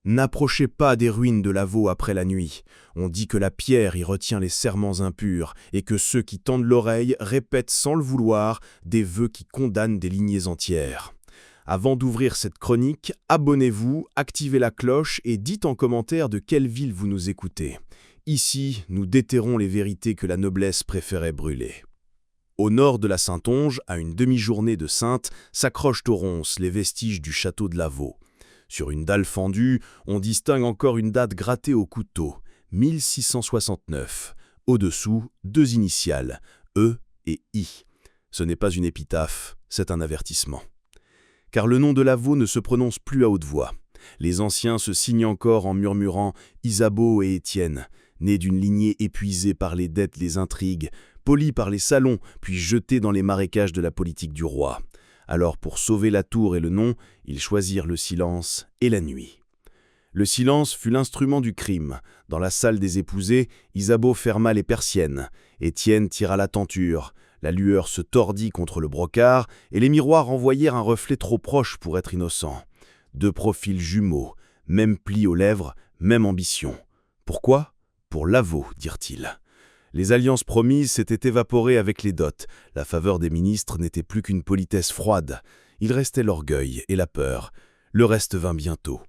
N'approchez pas des ruines de Lavaux après la nuit. On dit que la pierre y retient les serments impurs et que ceux qui tendent l'oreille répètent sans le vouloir des vœux qui condamnent des lignées entières. Avant d'ouvrir cette chronique, abonnez-vous, activez la cloche et dites en commentaire de quelle ville vous nous écoutez. Ici, nous déterrons les vérités que la noblesse préférait brûler. Au nord de la Saintonge, à une demi-journée de Saintes, s'accrochent aux ronces les vestiges du château de Lavaux. Sur une dalle fendue, on distingue encore une date grattée au couteau, 1669. Au-dessous, deux initiales, E et I. Ce n'est pas une épitaphe, c'est un avertissement. Car le nom de Lavaux ne se prononce plus à haute voix. Les anciens se signent encore en murmurant Isabeau et Étienne, nés d'une lignée épuisée par les dettes, les intrigues, polis par les salons, puis jetés dans les marécages de la politique du roi. Alors pour sauver la tour et le nom, ils choisirent le silence et la nuit. Le silence fut l'instrument du crime. Dans la salle des épousés, Isabeau ferma les persiennes. Étienne tira la tenture. La lueur se tordit contre le brocart et les miroirs envoyèrent un reflet trop proche pour être innocent. Deux profils jumeaux, même pli aux lèvres, même ambition. Pourquoi ? Pour Lavaux, dirent-ils. Les alliances promises s'étaient évaporées avec les dots. La faveur des ministres n'était plus qu'une politesse froide. Il restait l'orgueil et la peur. Le reste vint bientôt.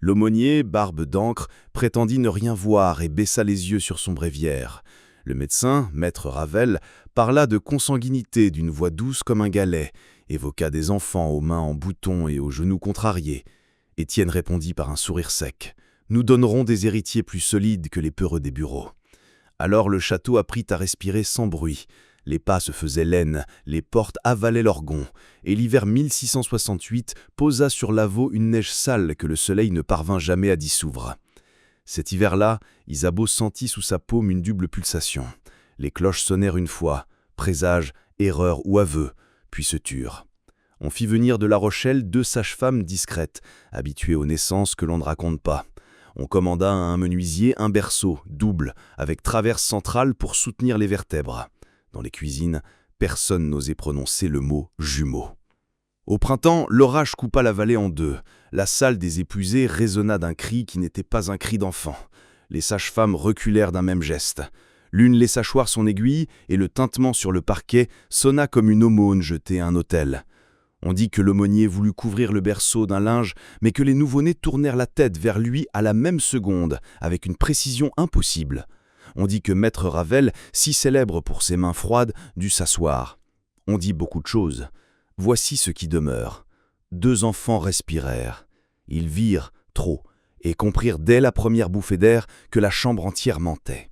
L'aumônier, barbe d'encre, prétendit ne rien voir et baissa les yeux sur son bréviaire. Le médecin, maître Ravel, parla de consanguinité d'une voix douce comme un galet, évoqua des enfants aux mains en boutons et aux genoux contrariés. Étienne répondit par un sourire sec. « Nous donnerons des héritiers plus solides que les peureux des bureaux. » Alors le château apprit à respirer sans bruit. Les pas se faisaient laine, les portes avalaient leurs gonds, et l'hiver 1668 posa sur Lavaux une neige sale que le soleil ne parvint jamais à dissoudre. Cet hiver-là, Isabeau sentit sous sa paume une double pulsation. Les cloches sonnèrent une fois, présage, erreur ou aveu, puis se turent. On fit venir de La Rochelle deux sages-femmes discrètes, habituées aux naissances que l'on ne raconte pas. On commanda à un menuisier un berceau, double, avec traverse centrale pour soutenir les vertèbres. Dans les cuisines, personne n'osait prononcer le mot « jumeaux ». Au printemps, l'orage coupa la vallée en deux. La salle des épousés résonna d'un cri qui n'était pas un cri d'enfant. Les sages-femmes reculèrent d'un même geste. L'une laissa choir son aiguille et le tintement sur le parquet sonna comme une aumône jetée à un autel. On dit que l'aumônier voulut couvrir le berceau d'un linge, mais que les nouveau-nés tournèrent la tête vers lui à la même seconde, avec une précision impossible. On dit que maître Ravel, si célèbre pour ses mains froides, dut s'asseoir. On dit beaucoup de choses. Voici ce qui demeure. Deux enfants respirèrent. Ils virent trop et comprirent dès la première bouffée d'air que la chambre entière mentait.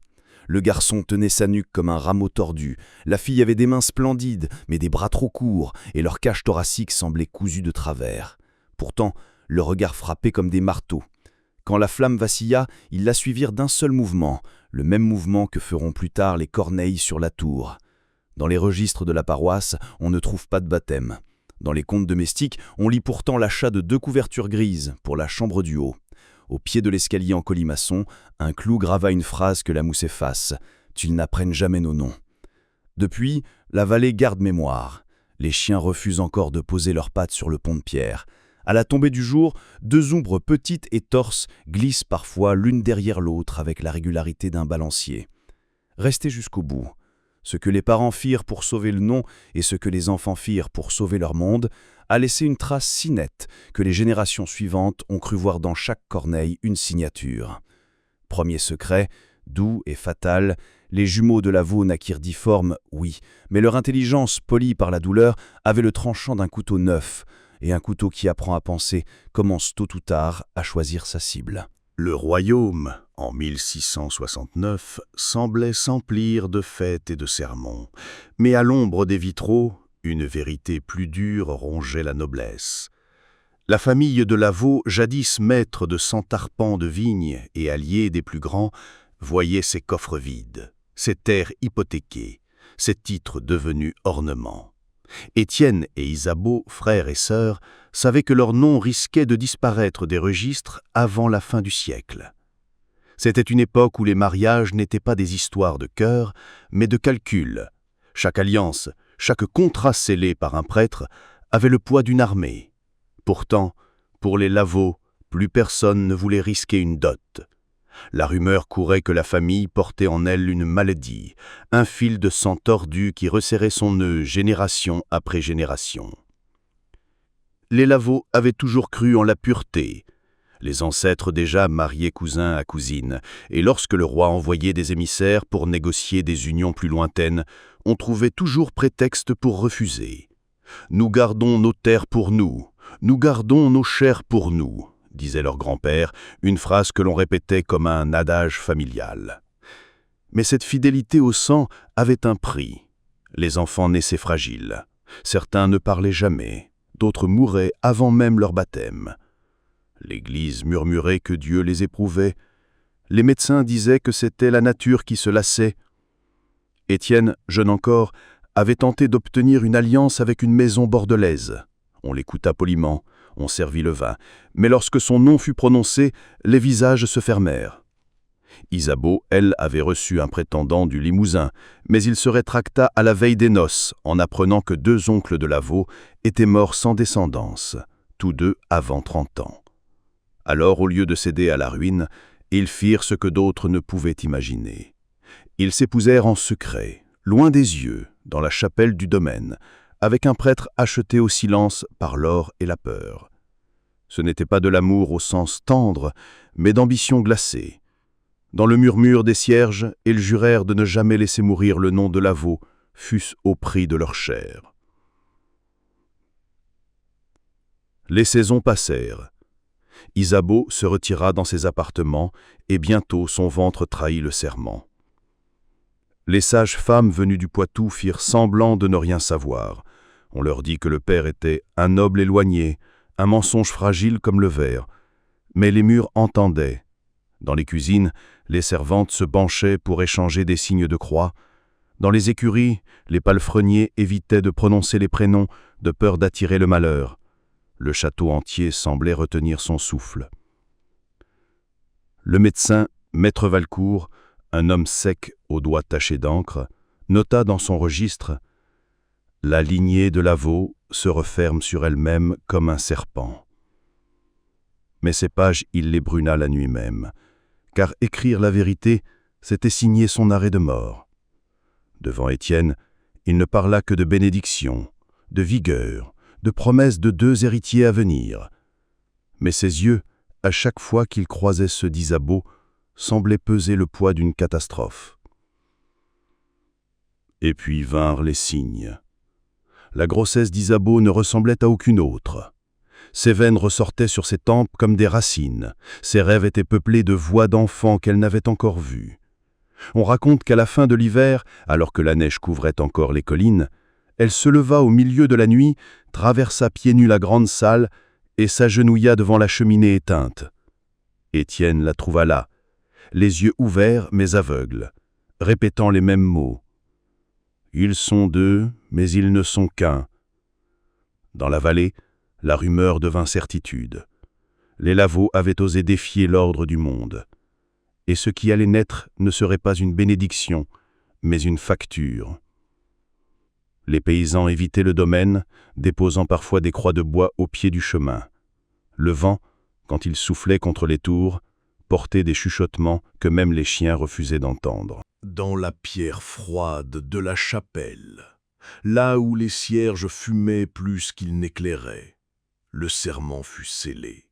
Le garçon tenait sa nuque comme un rameau tordu. La fille avait des mains splendides, mais des bras trop courts, et leur cage thoracique semblait cousue de travers. Pourtant, le regard frappait comme des marteaux. Quand la flamme vacilla, ils la suivirent d'un seul mouvement, le même mouvement que feront plus tard les corneilles sur la tour. Dans les registres de la paroisse, on ne trouve pas de baptême. Dans les comptes domestiques, on lit pourtant l'achat de 2 couvertures grises pour la chambre du haut. Au pied de l'escalier en colimaçon, un clou grava une phrase que la mousse efface « Qu'ils n'apprennent jamais nos noms ». Depuis, la vallée garde mémoire. Les chiens refusent encore de poser leurs pattes sur le pont de pierre. À la tombée du jour, 2 ombres petites et torses glissent parfois l'une derrière l'autre avec la régularité d'un balancier. Restez jusqu'au bout. Ce que les parents firent pour sauver le nom et ce que les enfants firent pour sauver leur monde a laissé une trace si nette que les générations suivantes ont cru voir dans chaque corneille une signature. Premier secret, doux et fatal, les jumeaux de Lavaux naquirent difformes, oui, mais leur intelligence, polie par la douleur, avait le tranchant d'un couteau neuf, et un couteau qui apprend à penser commence tôt ou tard à choisir sa cible. Le royaume, en 1669, semblait s'emplir de fêtes et de sermons, mais à l'ombre des vitraux, une vérité plus dure rongeait la noblesse. La famille de Lavaux, jadis maître de 100 arpents de vignes et allié des plus grands, voyait ses coffres vides, ses terres hypothéquées, ses titres devenus ornements. Étienne et Isabeau, frères et sœurs, savaient que leur nom risquait de disparaître des registres avant la fin du siècle. C'était une époque où les mariages n'étaient pas des histoires de cœur, mais de calcul. Chaque alliance, chaque contrat scellé par un prêtre avait le poids d'une armée. Pourtant, pour les Lavaux, Plus personne ne voulait risquer une dot. La rumeur courait que la famille portait en elle une maladie, un fil de sang tordu qui resserrait son nœud génération après génération. Les Lavaux avaient toujours cru en la pureté. Les ancêtres déjà mariaient cousin à cousine, et lorsque le roi envoyait des émissaires pour négocier des unions plus lointaines, on trouvait toujours prétexte pour refuser. « Nous gardons nos terres pour nous, nous gardons nos chairs pour nous », disait leur grand-père, une phrase que l'on répétait comme un adage familial. Mais cette fidélité au sang avait un prix. Les enfants naissaient fragiles. Certains ne parlaient jamais, d'autres mouraient avant même leur baptême. L'Église murmurait que Dieu les éprouvait. Les médecins disaient que c'était la nature qui se lassait. Étienne, jeune encore, avait tenté d'obtenir une alliance avec une maison bordelaise. On l'écouta poliment, on servit le vin, mais lorsque son nom fut prononcé, les visages se fermèrent. Isabeau, elle, avait reçu un prétendant du Limousin, mais il se rétracta à la veille des noces, en apprenant que 2 oncles de Lavaux étaient morts sans descendance, tous 2 avant 30 ans. Alors, au lieu de céder à la ruine, ils firent ce que d'autres ne pouvaient imaginer. Ils s'épousèrent en secret, loin des yeux, dans la chapelle du domaine, avec un prêtre acheté au silence par l'or et la peur. Ce n'était pas de l'amour au sens tendre, mais d'ambition glacée. Dans le murmure des cierges, ils jurèrent de ne jamais laisser mourir le nom de Lavaux, fût-ce au prix de leur chair. Les saisons passèrent. Isabeau se retira dans ses appartements, et bientôt son ventre trahit le serment. Les sages femmes venues du Poitou firent semblant de ne rien savoir. On leur dit que le père était un noble éloigné, un mensonge fragile comme le verre. Mais les murs entendaient. Dans les cuisines, les servantes se penchaient pour échanger des signes de croix. Dans les écuries, les palefreniers évitaient de prononcer les prénoms, de peur d'attirer le malheur. Le château entier semblait retenir son souffle. Le médecin, maître Valcourt, un homme sec aux doigts tachés d'encre, nota dans son registre « La lignée de Lavaux se referme sur elle-même comme un serpent ». Mais ces pages, il les brûla la nuit même, car écrire la vérité, c'était signer son arrêt de mort. Devant Étienne, il ne parla que de bénédiction, de vigueur, de promesses de 2 héritiers à venir. Mais ses yeux, à chaque fois qu'il croisait ceux d'Isabeau, semblaient peser le poids d'une catastrophe. Et puis vinrent les signes. La grossesse d'Isabeau ne ressemblait à aucune autre. Ses veines ressortaient sur ses tempes comme des racines. Ses rêves étaient peuplés de voix d'enfants qu'elle n'avait encore vues. On raconte qu'à la fin de l'hiver, alors que la neige couvrait encore les collines, elle se leva au milieu de la nuit, traversa pieds nus la grande salle et s'agenouilla devant la cheminée éteinte. Étienne la trouva là, les yeux ouverts mais aveugles, répétant les mêmes mots. « Ils sont 2, mais ils ne sont qu'1 ». Dans la vallée, la rumeur devint certitude. Les Lavaux avaient osé défier l'ordre du monde. Et ce qui allait naître ne serait pas une bénédiction, mais une facture. Les paysans évitaient le domaine, déposant parfois des croix de bois au pied du chemin. Le vent, quand il soufflait contre les tours, portait des chuchotements que même les chiens refusaient d'entendre. Dans la pierre froide de la chapelle, là où les cierges fumaient plus qu'ils n'éclairaient, le serment fut scellé.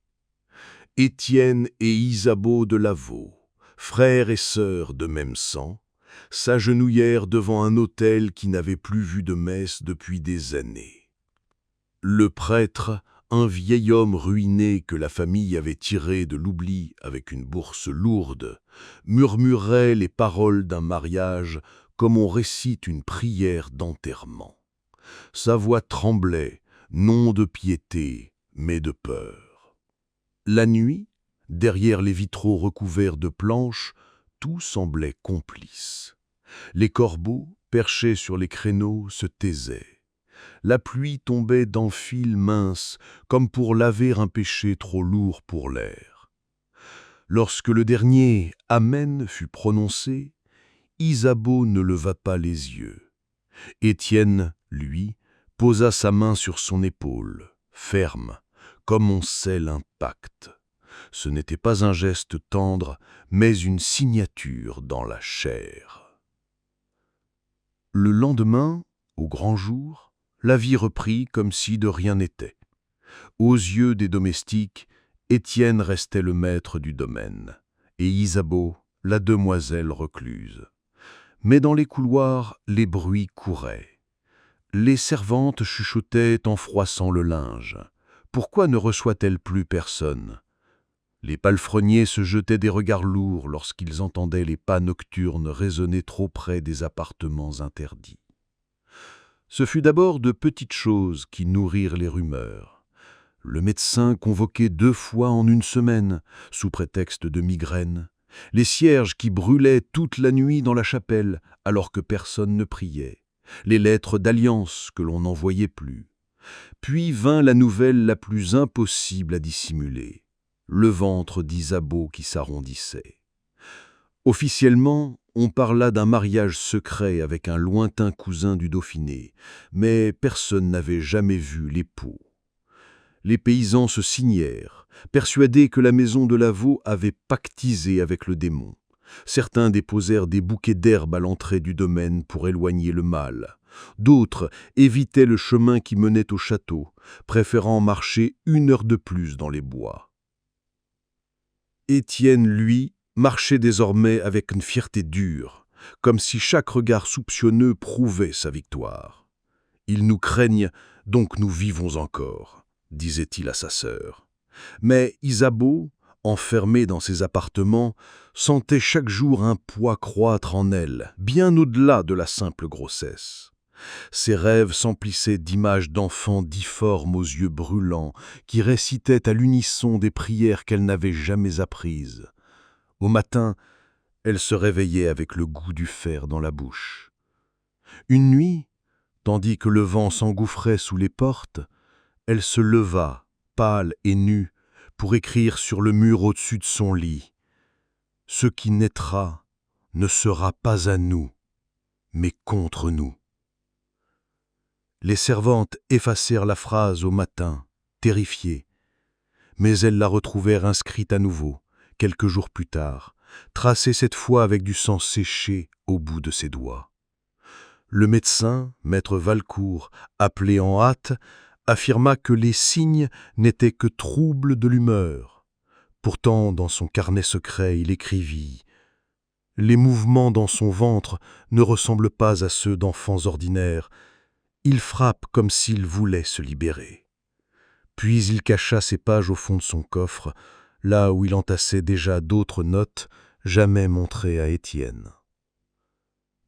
Étienne et Isabeau de Lavaux, frères et sœurs de même sang, s'agenouillèrent devant un autel qui n'avait plus vu de messe depuis des années. Le prêtre, un vieil homme ruiné que la famille avait tiré de l'oubli avec une bourse lourde, murmurait les paroles d'un mariage comme on récite une prière d'enterrement. Sa voix tremblait, non de piété, mais de peur. La nuit, derrière les vitraux recouverts de planches, tout semblait complice. Les corbeaux, perchés sur les créneaux, se taisaient. La pluie tombait d'en fils minces, comme pour laver un péché trop lourd pour l'air. Lorsque le dernier « Amen » fut prononcé, Isabeau ne leva pas les yeux. Étienne, lui, posa sa main sur son épaule, ferme, comme on scelle un pacte. Ce n'était pas un geste tendre, mais une signature dans la chair. Le lendemain, au grand jour, la vie reprit comme si de rien n'était. Aux yeux des domestiques, Étienne restait le maître du domaine, et Isabeau, la demoiselle recluse. Mais dans les couloirs, les bruits couraient. Les servantes chuchotaient en froissant le linge. Pourquoi ne reçoit-elle plus personne ? Les palefreniers se jetaient des regards lourds lorsqu'ils entendaient les pas nocturnes résonner trop près des appartements interdits. Ce fut d'abord de petites choses qui nourrirent les rumeurs. Le médecin convoqué 2 fois en une semaine, sous prétexte de migraine. Les cierges qui brûlaient toute la nuit dans la chapelle, alors que personne ne priait. Les lettres d'alliance que l'on n'envoyait plus. Puis vint la nouvelle la plus impossible à dissimuler. Le ventre d'Isabeau qui s'arrondissait. Officiellement, on parla d'un mariage secret avec un lointain cousin du Dauphiné, mais personne n'avait jamais vu l'époux. Les paysans se signèrent, persuadés que la maison de Lavaux avait pactisé avec le démon. Certains déposèrent des bouquets d'herbes à l'entrée du domaine pour éloigner le mal. D'autres évitaient le chemin qui menait au château, préférant marcher 1 heure de plus dans les bois. Étienne, lui, marchait désormais avec une fierté dure, comme si chaque regard soupçonneux prouvait sa victoire. « Ils nous craignent, donc nous vivons encore », disait-il à sa sœur. Mais Isabeau, enfermée dans ses appartements, sentait chaque jour un poids croître en elle, bien au-delà de la simple grossesse. Ses rêves s'emplissaient d'images d'enfants difformes aux yeux brûlants, qui récitaient à l'unisson des prières qu'elle n'avait jamais apprises. Au matin, elle se réveillait avec le goût du fer dans la bouche. Une nuit, tandis que le vent s'engouffrait sous les portes, elle se leva, pâle et nue, pour écrire sur le mur au-dessus de son lit. « Ce qui naîtra ne sera pas à nous, mais contre nous. » Les servantes effacèrent la phrase au matin, terrifiées, mais elles la retrouvèrent inscrite à nouveau, quelques jours plus tard, tracée cette fois avec du sang séché au bout de ses doigts. Le médecin, maître Valcourt, appelé en hâte, affirma que les signes n'étaient que troubles de l'humeur. Pourtant, dans son carnet secret, il écrivit « Les mouvements dans son ventre ne ressemblent pas à ceux d'enfants ordinaires. Il frappe comme s'il voulait se libérer. » Puis il cacha ses pages au fond de son coffre, là où il entassait déjà d'autres notes jamais montrées à Étienne.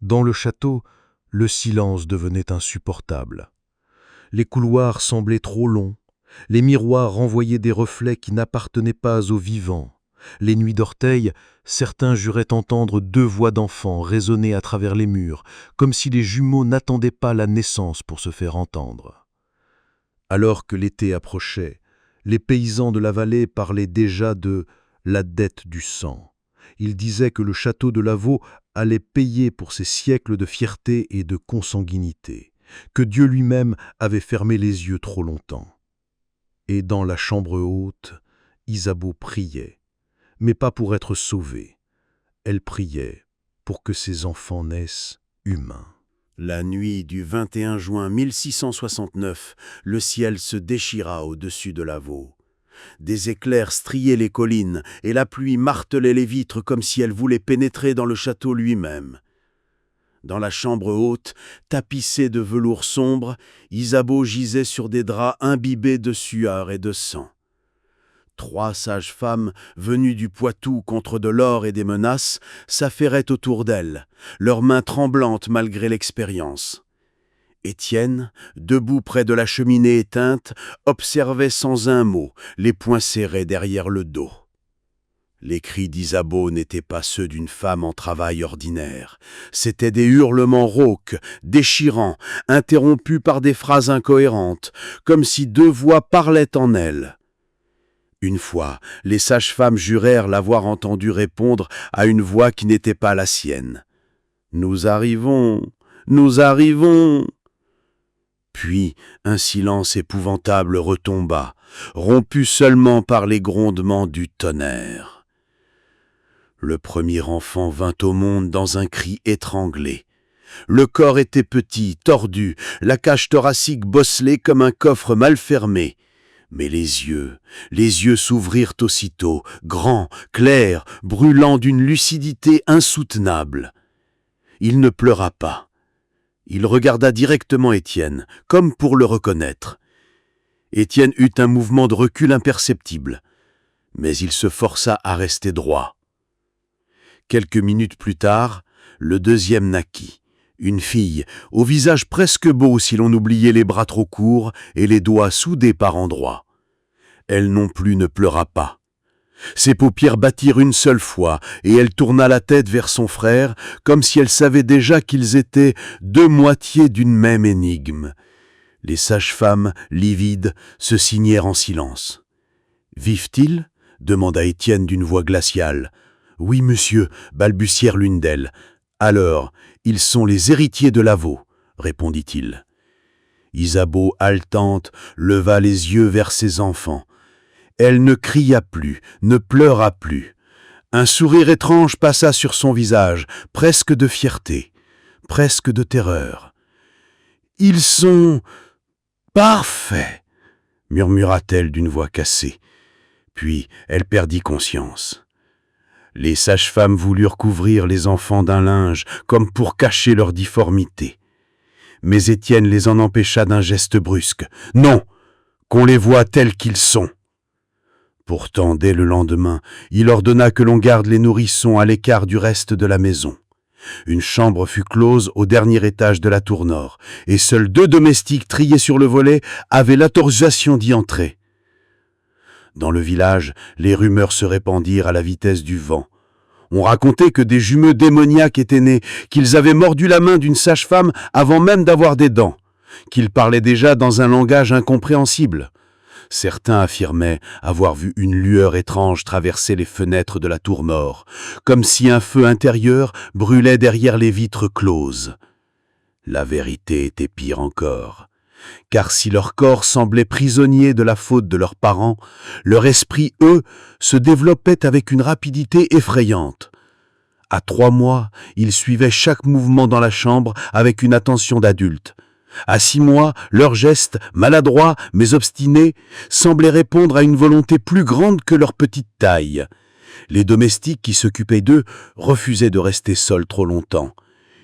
Dans le château, le silence devenait insupportable. Les couloirs semblaient trop longs, les miroirs renvoyaient des reflets qui n'appartenaient pas aux vivants. Les nuits d'orteil, certains juraient entendre 2 voix d'enfants résonner à travers les murs, comme si les jumeaux n'attendaient pas la naissance pour se faire entendre. Alors que l'été approchait, les paysans de la vallée parlaient déjà de « la dette du sang ». Ils disaient que le château de Lavaux allait payer pour ses siècles de fierté et de consanguinité, que Dieu lui-même avait fermé les yeux trop longtemps. Et dans la chambre haute, Isabeau priait, mais pas pour être sauvée. Elle priait pour que ses enfants naissent humains. La nuit du 21 juin 1669, le ciel se déchira au-dessus de Lavaux. Des éclairs striaient les collines et la pluie martelait les vitres comme si elle voulait pénétrer dans le château lui-même. Dans la chambre haute, tapissée de velours sombre, Isabeau gisait sur des draps imbibés de sueur et de sang. 3 sages-femmes, venues du Poitou contre de l'or et des menaces, s'affairaient autour d'elle, leurs mains tremblantes malgré l'expérience. Étienne, debout près de la cheminée éteinte, observait sans un mot, les poings serrés derrière le dos. Les cris d'Isabeau n'étaient pas ceux d'une femme en travail ordinaire. C'étaient des hurlements rauques, déchirants, interrompus par des phrases incohérentes, comme si 2 voix parlaient en elle. Une fois, les sages-femmes jurèrent l'avoir entendu répondre à une voix qui n'était pas la sienne. « Nous arrivons, nous arrivons !» Puis un silence épouvantable retomba, rompu seulement par les grondements du tonnerre. Le premier enfant vint au monde dans un cri étranglé. Le corps était petit, tordu, la cage thoracique bosselée comme un coffre mal fermé. Mais les yeux s'ouvrirent aussitôt, grands, clairs, brûlants d'une lucidité insoutenable. Il ne pleura pas. Il regarda directement Étienne, comme pour le reconnaître. Étienne eut un mouvement de recul imperceptible, mais il se força à rester droit. Quelques minutes plus tard, le deuxième naquit. Une fille, au visage presque beau si l'on oubliait les bras trop courts et les doigts soudés par endroits. Elle non plus ne pleura pas. Ses paupières battirent une seule fois, et elle tourna la tête vers son frère, comme si elle savait déjà qu'ils étaient deux moitiés d'une même énigme. Les sages-femmes, livides, se signèrent en silence. « Vivent-ils » demanda Étienne d'une voix glaciale. « Oui, monsieur » balbutièrent l'une d'elles. « Alors, ils sont les héritiers de Lavaux » répondit-il. Isabeau, haletante, leva les yeux vers ses enfants. Elle ne cria plus, ne pleura plus. Un sourire étrange passa sur son visage, presque de fierté, presque de terreur. « Ils sont parfaits !» murmura-t-elle d'une voix cassée. Puis elle perdit conscience. Les sages-femmes voulurent couvrir les enfants d'un linge, comme pour cacher leur difformité. Mais Étienne les en empêcha d'un geste brusque. « Non, qu'on les voie tels qu'ils sont !» Pourtant, dès le lendemain, il ordonna que l'on garde les nourrissons à l'écart du reste de la maison. Une chambre fut close au dernier étage de la tour nord, et seuls 2 domestiques triés sur le volet avaient l'autorisation d'y entrer. Dans le village, les rumeurs se répandirent à la vitesse du vent. On racontait que des jumeaux démoniaques étaient nés, qu'ils avaient mordu la main d'une sage-femme avant même d'avoir des dents, qu'ils parlaient déjà dans un langage incompréhensible. Certains affirmaient avoir vu une lueur étrange traverser les fenêtres de la tour nord, comme si un feu intérieur brûlait derrière les vitres closes. La vérité était pire encore, car si leur corps semblait prisonnier de la faute de leurs parents, leur esprit, eux, se développait avec une rapidité effrayante. À 3 mois, ils suivaient chaque mouvement dans la chambre avec une attention d'adulte. À 6 mois, leurs gestes, maladroits mais obstinés, semblaient répondre à une volonté plus grande que leur petite taille. Les domestiques qui s'occupaient d'eux refusaient de rester seuls trop longtemps.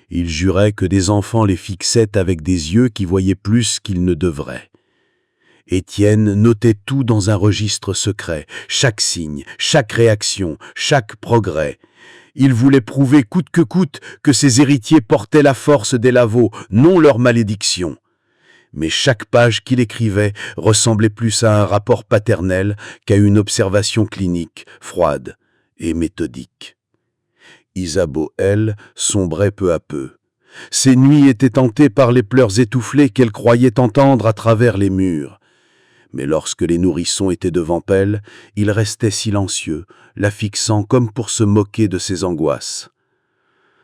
Ils juraient que des enfants les fixaient avec des yeux qui voyaient plus qu'ils ne devraient. Étienne notait tout dans un registre secret, chaque signe, chaque réaction, chaque progrès. Il voulait prouver coûte que coûte que ses héritiers portaient la force des Lavaux, non leur malédiction. Mais chaque page qu'il écrivait ressemblait plus à un rapport paternel qu'à une observation clinique, froide et méthodique. Isabeau, elle, sombrait peu à peu. Ses nuits étaient hantées par les pleurs étoufflés qu'elle croyait entendre à travers les murs. Mais lorsque les nourrissons étaient devant elle, il restait silencieux, la fixant comme pour se moquer de ses angoisses.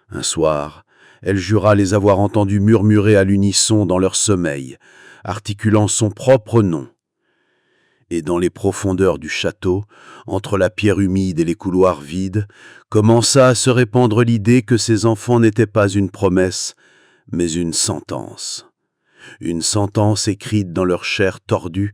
Un soir, elle jura les avoir entendus murmurer à l'unisson dans leur sommeil, articulant son propre nom. Et dans les profondeurs du château, entre la pierre humide et les couloirs vides, commença à se répandre l'idée que ces enfants n'étaient pas une promesse, mais une sentence. Une sentence écrite dans leur chair tordue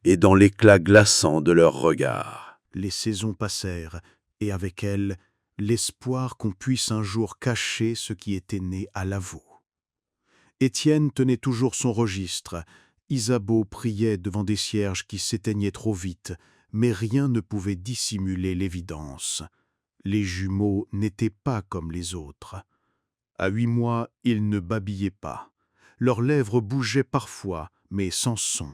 et dans l'éclat glaçant de leurs regards. Les saisons passèrent, et avec elles, l'espoir qu'on puisse un jour cacher ce qui était né à Lavaux. Étienne tenait toujours son registre. Isabeau priait devant des cierges qui s'éteignaient trop vite, mais rien ne pouvait dissimuler l'évidence. Les jumeaux n'étaient pas comme les autres. À 8 mois, ils ne babillaient pas. Leurs lèvres bougeaient parfois, mais sans son.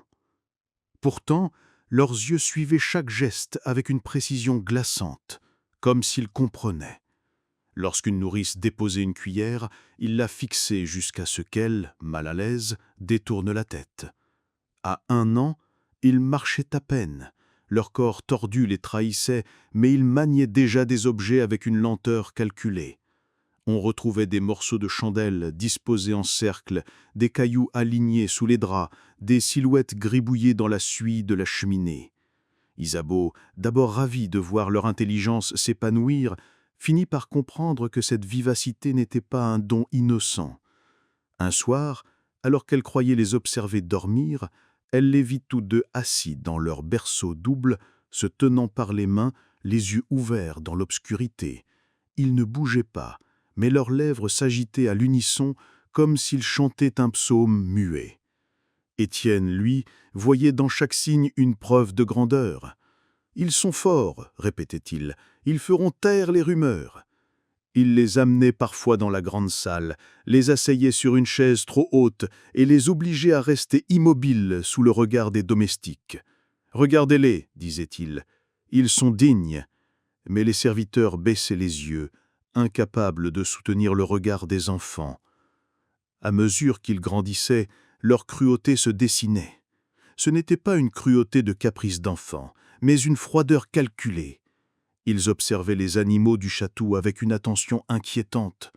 Pourtant, leurs yeux suivaient chaque geste avec une précision glaçante, comme s'ils comprenaient. Lorsqu'une nourrice déposait une cuillère, ils la fixaient jusqu'à ce qu'elle, mal à l'aise, détourne la tête. À 1 an, ils marchaient à peine. Leur corps tordu les trahissait, mais ils maniaient déjà des objets avec une lenteur calculée. On retrouvait des morceaux de chandelle disposés en cercle, des cailloux alignés sous les draps, des silhouettes gribouillées dans la suie de la cheminée. Isabeau, d'abord ravi de voir leur intelligence s'épanouir, finit par comprendre que cette vivacité n'était pas un don innocent. Un soir, alors qu'elle croyait les observer dormir, elle les vit tous deux assis dans leur berceau double, se tenant par les mains, les yeux ouverts dans l'obscurité. Ils ne bougeaient pas, mais leurs lèvres s'agitaient à l'unisson comme s'ils chantaient un psaume muet. Étienne, lui, voyait dans chaque signe une preuve de grandeur. « Ils sont forts, répétait-il, ils feront taire les rumeurs. » Il les amenait parfois dans la grande salle, les asseyait sur une chaise trop haute et les obligeait à rester immobiles sous le regard des domestiques. « Regardez-les, disait-il, ils sont dignes. » Mais les serviteurs baissaient les yeux, incapables de soutenir le regard des enfants. À mesure qu'ils grandissaient, leur cruauté se dessinait. Ce n'était pas une cruauté de caprice d'enfant, mais une froideur calculée. Ils observaient les animaux du château avec une attention inquiétante.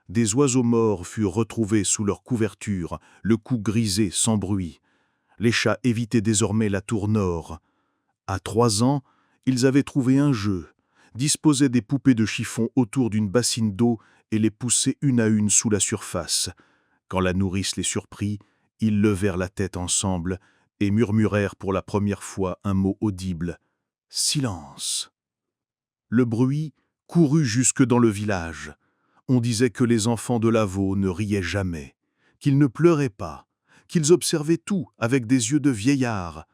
Des oiseaux morts furent retrouvés sous leur couverture, le cou grisé sans bruit. Les chats évitaient désormais la tour nord. À 3 ans, ils avaient trouvé un jeu, disposaient des poupées de chiffon autour d'une bassine d'eau et les poussaient une à une sous la surface. Quand la nourrice les surprit, ils levèrent la tête ensemble et murmurèrent pour la première fois un mot audible. « Silence !» Le bruit courut jusque dans le village. On disait que les enfants de Lavaux ne riaient jamais, qu'ils ne pleuraient pas, qu'ils observaient tout avec des yeux de vieillards.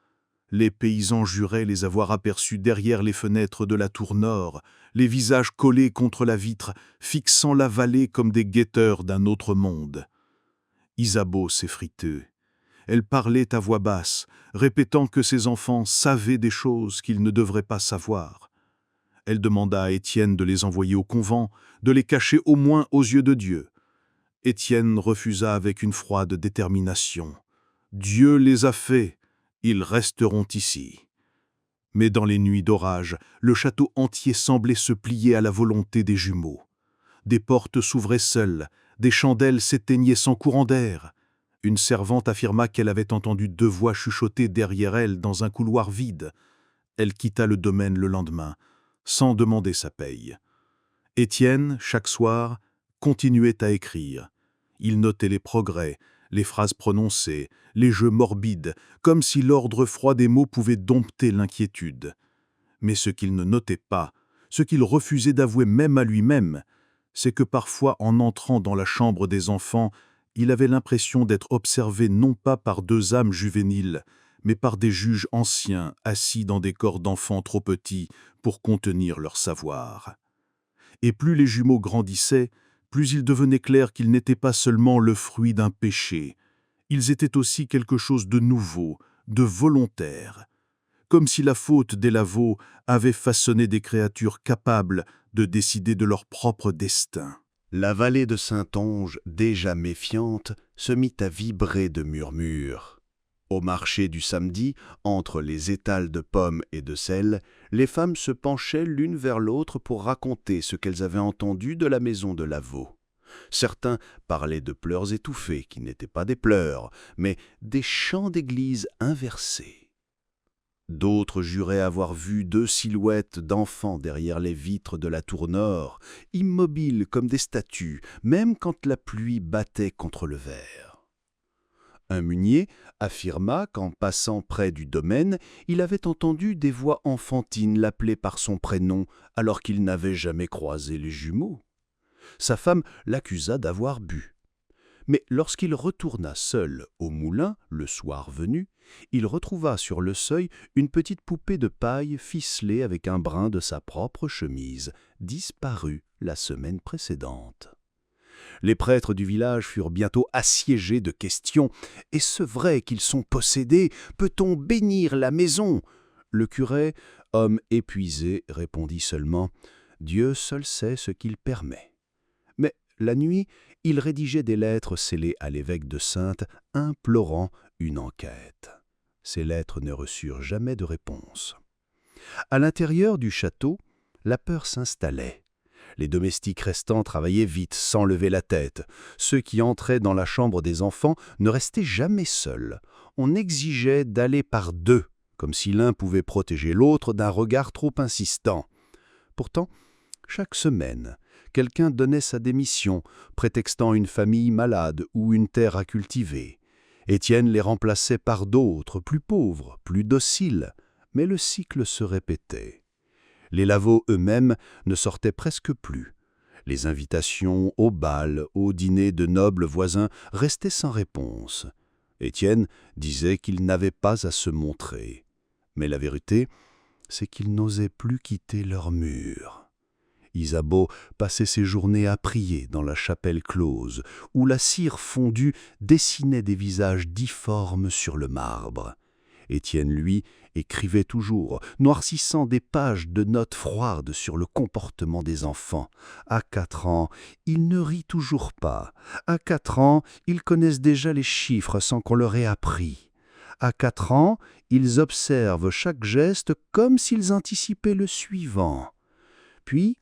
Les paysans juraient les avoir aperçus derrière les fenêtres de la tour nord, les visages collés contre la vitre, fixant la vallée comme des guetteurs d'un autre monde. Isabeau s'effritait. Elle parlait à voix basse, répétant que ses enfants savaient des choses qu'ils ne devraient pas savoir. Elle demanda à Étienne de les envoyer au couvent, de les cacher au moins aux yeux de Dieu. Étienne refusa avec une froide détermination. « Dieu les a faits, ils resteront ici. » Mais dans les nuits d'orage, le château entier semblait se plier à la volonté des jumeaux. Des portes s'ouvraient seules, des chandelles s'éteignaient sans courant d'air. Une servante affirma qu'elle avait entendu 2 voix chuchoter derrière elle dans un couloir vide. Elle quitta le domaine le lendemain, sans demander sa paye. Étienne, chaque soir, continuait à écrire. Il notait les progrès, les phrases prononcées, les jeux morbides, comme si l'ordre froid des mots pouvait dompter l'inquiétude. Mais ce qu'il ne notait pas, ce qu'il refusait d'avouer même à lui-même, c'est que parfois, en entrant dans la chambre des enfants, il avait l'impression d'être observé non pas par 2 âmes juvéniles, mais par des juges anciens assis dans des corps d'enfants trop petits pour contenir leur savoir. Et plus les jumeaux grandissaient, plus il devenait clair qu'ils n'étaient pas seulement le fruit d'un péché, ils étaient aussi quelque chose de nouveau, de volontaire, comme si la faute des Lavaux avait façonné des créatures capables de décider de leur propre destin. La vallée de Saintonge, déjà méfiante, se mit à vibrer de murmures. Au marché du samedi, entre les étals de pommes et de sel, les femmes se penchaient l'une vers l'autre pour raconter ce qu'elles avaient entendu de la maison de Lavaux. Certains parlaient de pleurs étouffés, qui n'étaient pas des pleurs, mais des chants d'église inversés. D'autres juraient avoir vu 2 silhouettes d'enfants derrière les vitres de la tour nord, immobiles comme des statues, même quand la pluie battait contre le verre. Un meunier affirma qu'en passant près du domaine, il avait entendu des voix enfantines l'appeler par son prénom alors qu'il n'avait jamais croisé les jumeaux. Sa femme l'accusa d'avoir bu. Mais lorsqu'il retourna seul au moulin, le soir venu, il retrouva sur le seuil une petite poupée de paille ficelée avec un brin de sa propre chemise, disparue la semaine précédente. Les prêtres du village furent bientôt assiégés de questions. « Est-ce vrai qu'ils sont possédés? Peut-on bénir la maison ?» Le curé, homme épuisé, répondit seulement « Dieu seul sait ce qu'il permet. » Mais la nuit, il rédigeait des lettres scellées à l'évêque de Saintes, implorant une enquête. Ces lettres ne reçurent jamais de réponse. À l'intérieur du château, la peur s'installait. Les domestiques restants travaillaient vite, sans lever la tête. Ceux qui entraient dans la chambre des enfants ne restaient jamais seuls. On exigeait d'aller par deux, comme si l'un pouvait protéger l'autre d'un regard trop insistant. Pourtant, chaque semaine, quelqu'un donnait sa démission, prétextant une famille malade ou une terre à cultiver. Étienne les remplaçait par d'autres, plus pauvres, plus dociles, mais le cycle se répétait. Les Lavaux eux-mêmes ne sortaient presque plus. Les invitations au bal, au dîner de nobles voisins restaient sans réponse. Étienne disait qu'il n'avait pas à se montrer. Mais la vérité, c'est qu'ils n'osaient plus quitter leurs murs. Isabeau passait ses journées à prier dans la chapelle close, où la cire fondue dessinait des visages difformes sur le marbre. Étienne, lui, écrivait toujours, noircissant des pages de notes froides sur le comportement des enfants. À 4 ans, ils ne rient toujours pas. À 4 ans, ils connaissent déjà les chiffres sans qu'on leur ait appris. À 4 ans, ils observent chaque geste comme s'ils anticipaient le suivant. Puis,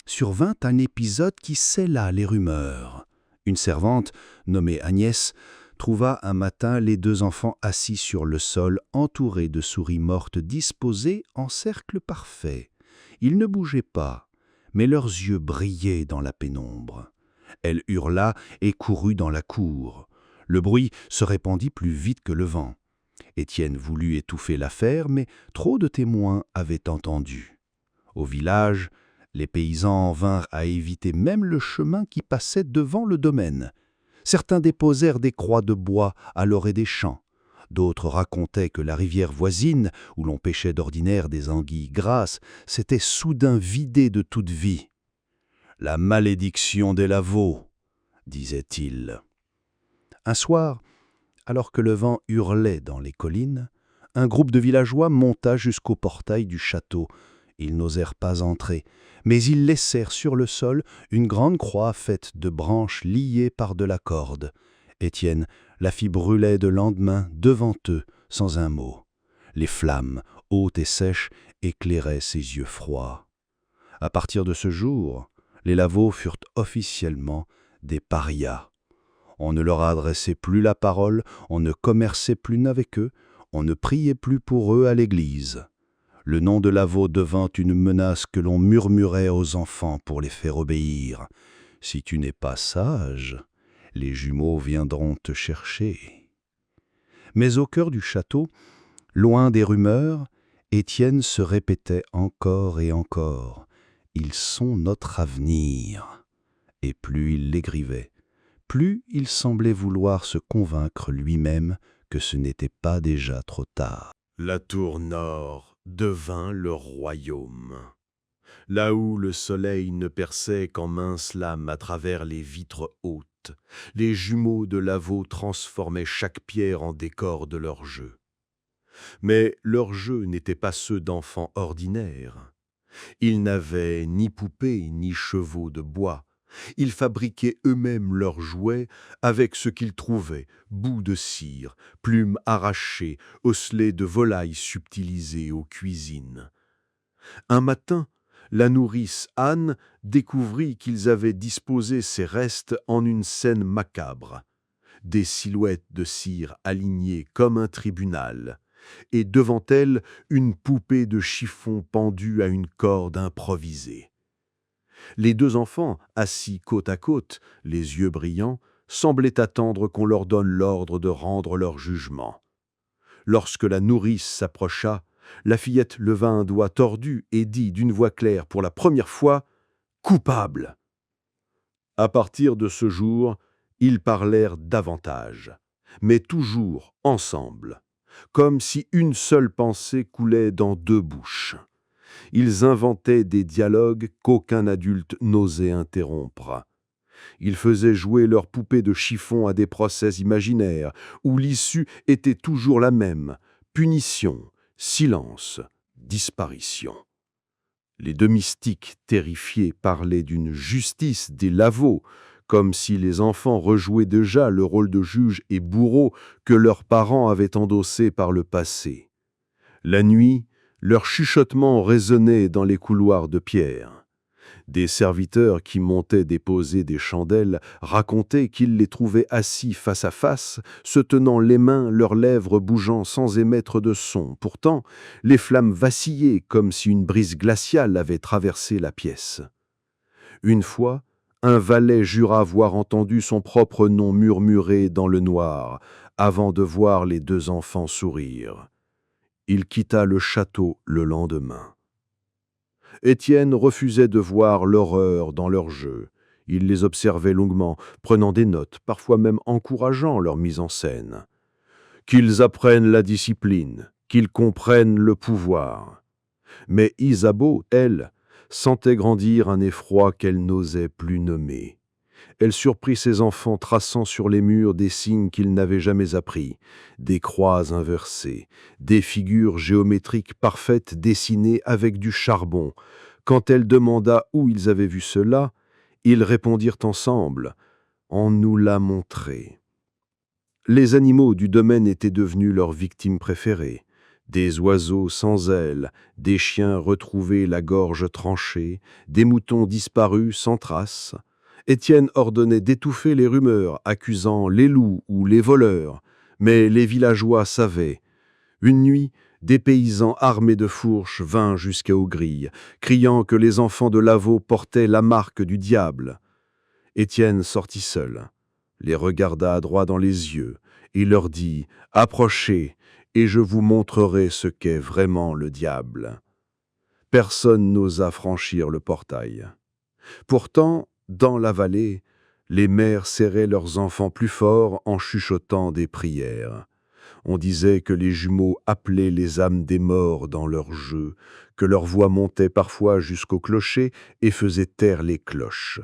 survint un épisode qui scella les rumeurs. Une servante, nommée Agnès, trouva un matin les 2 enfants assis sur le sol, entourés de souris mortes disposées en cercle parfait. Ils ne bougeaient pas, mais leurs yeux brillaient dans la pénombre. Elle hurla et courut dans la cour. Le bruit se répandit plus vite que le vent. Étienne voulut étouffer l'affaire, mais trop de témoins avaient entendu. Au village, les paysans vinrent à éviter même le chemin qui passait devant le domaine. Certains déposèrent des croix de bois à l'orée des champs. D'autres racontaient que la rivière voisine, où l'on pêchait d'ordinaire des anguilles grasses, s'était soudain vidée de toute vie. « La malédiction des Lavaux », disait-il. Un soir, alors que le vent hurlait dans les collines, un groupe de villageois monta jusqu'au portail du château. Ils n'osèrent pas entrer, mais ils laissèrent sur le sol une grande croix faite de branches liées par de la corde. Étienne la fit brûler de lendemain devant eux, sans un mot. Les flammes, hautes et sèches, éclairaient ses yeux froids. À partir de ce jour, les Lavaux furent officiellement des parias. On ne leur adressait plus la parole, on ne commerçait plus avec eux, on ne priait plus pour eux à l'église. Le nom de Lavaux devint une menace que l'on murmurait aux enfants pour les faire obéir. « Si tu n'es pas sage, les jumeaux viendront te chercher. » Mais au cœur du château, loin des rumeurs, Étienne se répétait encore et encore « Ils sont notre avenir ». Et plus il l'écrivait, plus il semblait vouloir se convaincre lui-même que ce n'était pas déjà trop tard. La tour nord devint le royaume. Là où le soleil ne perçait qu'en minces lames à travers les vitres hautes, les jumeaux de Lavaux transformaient chaque pierre en décor de leur jeu. Mais leurs jeux n'étaient pas ceux d'enfants ordinaires. Ils n'avaient ni poupées ni chevaux de bois. Ils fabriquaient eux-mêmes leurs jouets avec ce qu'ils trouvaient, bouts de cire, plumes arrachées, osselets de volailles subtilisés aux cuisines. Un matin, la nourrice Anne découvrit qu'ils avaient disposé ces restes en une scène macabre. Des silhouettes de cire alignées comme un tribunal, et devant elle, une poupée de chiffon pendue à une corde improvisée. Les 2 enfants, assis côte à côte, les yeux brillants, semblaient attendre qu'on leur donne l'ordre de rendre leur jugement. Lorsque la nourrice s'approcha, la fillette leva un doigt tordu et dit d'une voix claire pour la première fois « Coupable !» À partir de ce jour, ils parlèrent davantage, mais toujours ensemble, comme si une seule pensée coulait dans 2 bouches. Ils inventaient des dialogues qu'aucun adulte n'osait interrompre. Ils faisaient jouer leurs poupées de chiffon à des procès imaginaires, où l'issue était toujours la même, punition, silence, disparition. Les domestiques terrifiés parlaient d'une justice des Lavaux, comme si les enfants rejouaient déjà le rôle de juge et bourreau que leurs parents avaient endossé par le passé. La nuit, leurs chuchotements résonnaient dans les couloirs de pierre. Des serviteurs qui montaient déposer des chandelles racontaient qu'ils les trouvaient assis face à face, se tenant les mains, leurs lèvres bougeant sans émettre de son. Pourtant, les flammes vacillaient comme si une brise glaciale avait traversé la pièce. Une fois, un valet jura avoir entendu son propre nom murmuré dans le noir, avant de voir les deux enfants sourire. Il quitta le château le lendemain. Étienne refusait de voir l'horreur dans leurs jeux. Il les observait longuement, prenant des notes, parfois même encourageant leur mise en scène. Qu'ils apprennent la discipline, qu'ils comprennent le pouvoir. Mais Isabeau, elle, sentait grandir un effroi qu'elle n'osait plus nommer. Elle surprit ses enfants traçant sur les murs des signes qu'ils n'avaient jamais appris, des croix inversées, des figures géométriques parfaites dessinées avec du charbon. Quand elle demanda où ils avaient vu cela, ils répondirent ensemble « On nous l'a montré ». Les animaux du domaine étaient devenus leurs victimes préférées. Des oiseaux sans ailes, des chiens retrouvés la gorge tranchée, des moutons disparus sans trace. Étienne ordonnait d'étouffer les rumeurs, accusant les loups ou les voleurs. Mais les villageois savaient. Une nuit, des paysans armés de fourches vinrent jusqu'aux grilles, criant que les enfants de Lavaux portaient la marque du diable. Étienne sortit seul, les regarda droit dans les yeux et leur dit « Approchez, et je vous montrerai ce qu'est vraiment le diable. » Personne n'osa franchir le portail. Pourtant, dans la vallée, les mères serraient leurs enfants plus fort en chuchotant des prières. On disait que les jumeaux appelaient les âmes des morts dans leurs jeux, que leur voix montait parfois jusqu'au clocher et faisait taire les cloches.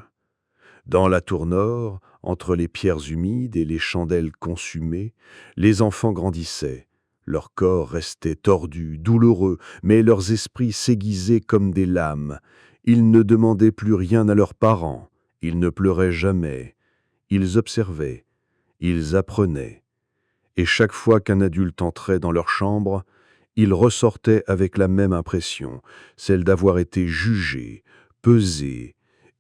Dans la tour nord, entre les pierres humides et les chandelles consumées, les enfants grandissaient. Leurs corps restaient tordus, douloureux, mais leurs esprits s'aiguisaient comme des lames. Ils ne demandaient plus rien à leurs parents, ils ne pleuraient jamais. Ils observaient, ils apprenaient. Et chaque fois qu'un adulte entrait dans leur chambre, ils ressortaient avec la même impression, celle d'avoir été jugés, pesés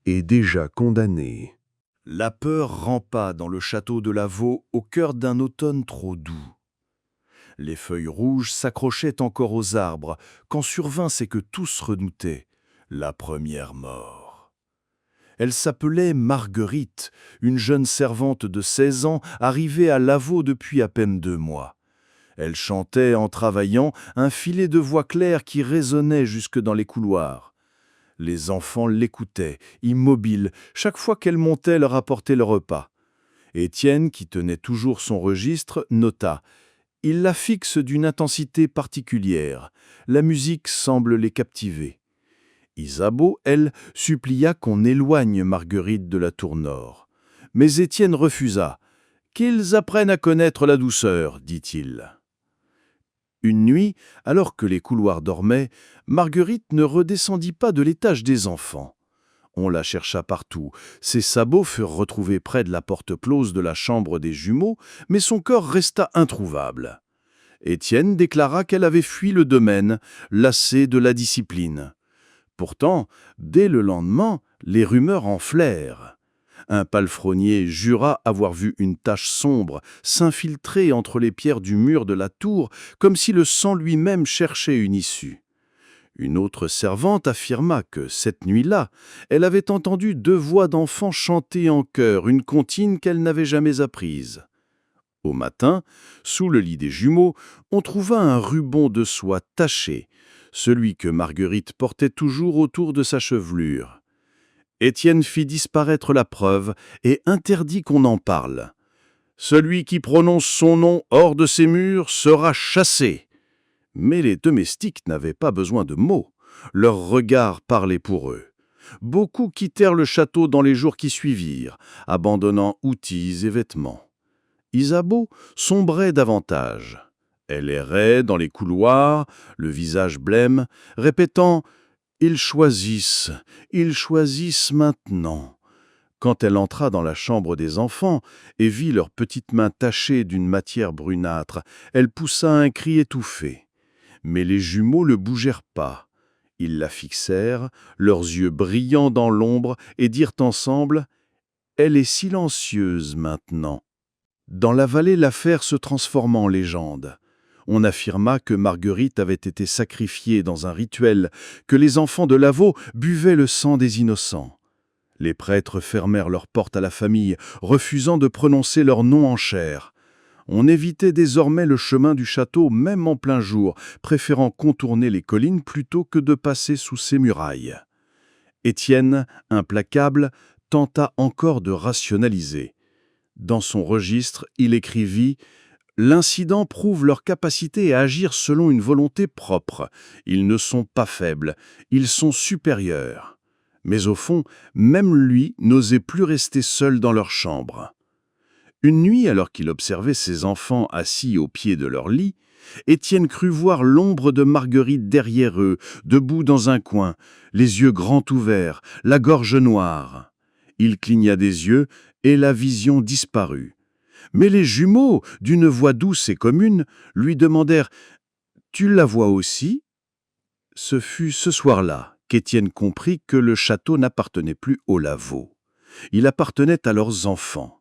et déjà condamnés. La peur rampa dans le château de Lavaux au cœur d'un automne trop doux. Les feuilles rouges s'accrochaient encore aux arbres quand survint ce que tous redoutaient, la première mort. Elle s'appelait Marguerite, une jeune servante de 16 ans arrivée à Lavaux depuis à peine 2 mois. Elle chantait en travaillant un filet de voix claire qui résonnait jusque dans les couloirs. Les enfants l'écoutaient, immobiles, chaque fois qu'elle montait leur apporter le repas. Étienne, qui tenait toujours son registre, nota « Il la fixe d'une intensité particulière. La musique semble les captiver. » Isabeau, elle, supplia qu'on éloigne Marguerite de la tour nord. Mais Étienne refusa. « Qu'ils apprennent à connaître la douceur, dit-il. » Une nuit, alors que les couloirs dormaient, Marguerite ne redescendit pas de l'étage des enfants. On la chercha partout. Ses sabots furent retrouvés près de la porte close de la chambre des jumeaux, mais son corps resta introuvable. Étienne déclara qu'elle avait fui le domaine, lassée de la discipline. Pourtant, dès le lendemain, les rumeurs enflèrent. Un palefrenier jura avoir vu une tache sombre s'infiltrer entre les pierres du mur de la tour, comme si le sang lui-même cherchait une issue. Une autre servante affirma que, cette nuit-là, elle avait entendu 2 voix d'enfants chanter en chœur une comptine qu'elle n'avait jamais apprise. Au matin, sous le lit des jumeaux, on trouva un ruban de soie taché, celui que Marguerite portait toujours autour de sa chevelure. Étienne fit disparaître la preuve et interdit qu'on en parle. « Celui qui prononce son nom hors de ces murs sera chassé. » Mais les domestiques n'avaient pas besoin de mots. Leurs regards parlaient pour eux. Beaucoup quittèrent le château dans les jours qui suivirent, abandonnant outils et vêtements. Isabeau sombrait davantage. Elle errait dans les couloirs, le visage blême, répétant « Ils choisissent maintenant ». Quand elle entra dans la chambre des enfants et vit leurs petites mains tachées d'une matière brunâtre, elle poussa un cri étouffé. Mais les jumeaux ne bougèrent pas. Ils la fixèrent, leurs yeux brillants dans l'ombre, et dirent ensemble « Elle est silencieuse maintenant ». Dans la vallée, l'affaire se transforma en légende. On affirma que Marguerite avait été sacrifiée dans un rituel, que les enfants de Lavaux buvaient le sang des innocents. Les prêtres fermèrent leurs portes à la famille, refusant de prononcer leur nom en chair. On évitait désormais le chemin du château, même en plein jour, préférant contourner les collines plutôt que de passer sous ses murailles. Étienne, implacable, tenta encore de rationaliser. Dans son registre, il écrivit « L'incident prouve leur capacité à agir selon une volonté propre. Ils ne sont pas faibles, ils sont supérieurs. » Mais au fond, même lui n'osait plus rester seul dans leur chambre. Une nuit, alors qu'il observait ses enfants assis au pied de leur lit, Étienne crut voir l'ombre de Marguerite derrière eux, debout dans un coin, les yeux grands ouverts, la gorge noire. Il cligna des yeux et la vision disparut. Mais les jumeaux, d'une voix douce et commune, lui demandèrent « Tu la vois aussi ?» Ce fut ce soir-là qu'Étienne comprit que le château n'appartenait plus aux Lavaux. Il appartenait à leurs enfants.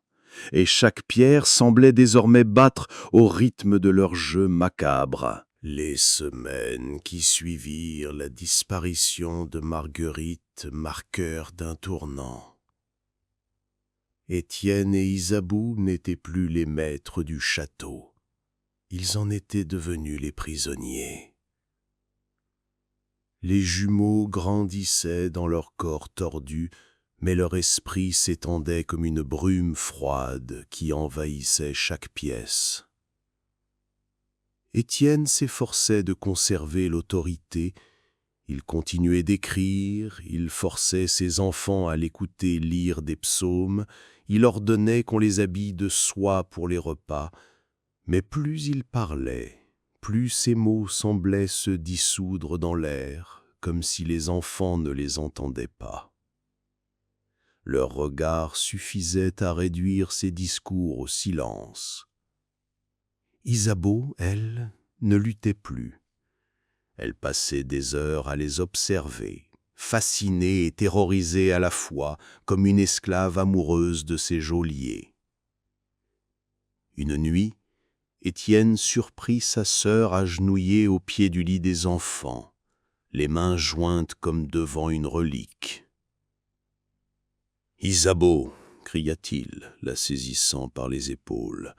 Et chaque pierre semblait désormais battre au rythme de leur jeu macabre. Les semaines qui suivirent la disparition de Marguerite marquèrent d'un tournant. Étienne et Isabeau n'étaient plus les maîtres du château. Ils en étaient devenus les prisonniers. Les jumeaux grandissaient dans leur corps tordu, mais leur esprit s'étendait comme une brume froide qui envahissait chaque pièce. Étienne s'efforçait de conserver l'autorité, il continuait d'écrire, il forçait ses enfants à l'écouter lire des psaumes, il ordonnait qu'on les habille de soie pour les repas, mais plus il parlait, plus ses mots semblaient se dissoudre dans l'air, comme si les enfants ne les entendaient pas. Leur regard suffisait à réduire ses discours au silence. Isabeau, elle, ne luttait plus. Elle passait des heures à les observer, fascinée et terrorisée à la fois, comme une esclave amoureuse de ses geôliers. Une nuit, Étienne surprit sa sœur agenouillée au pied du lit des enfants, les mains jointes comme devant une relique. « Isabeau !» cria-t-il, la saisissant par les épaules.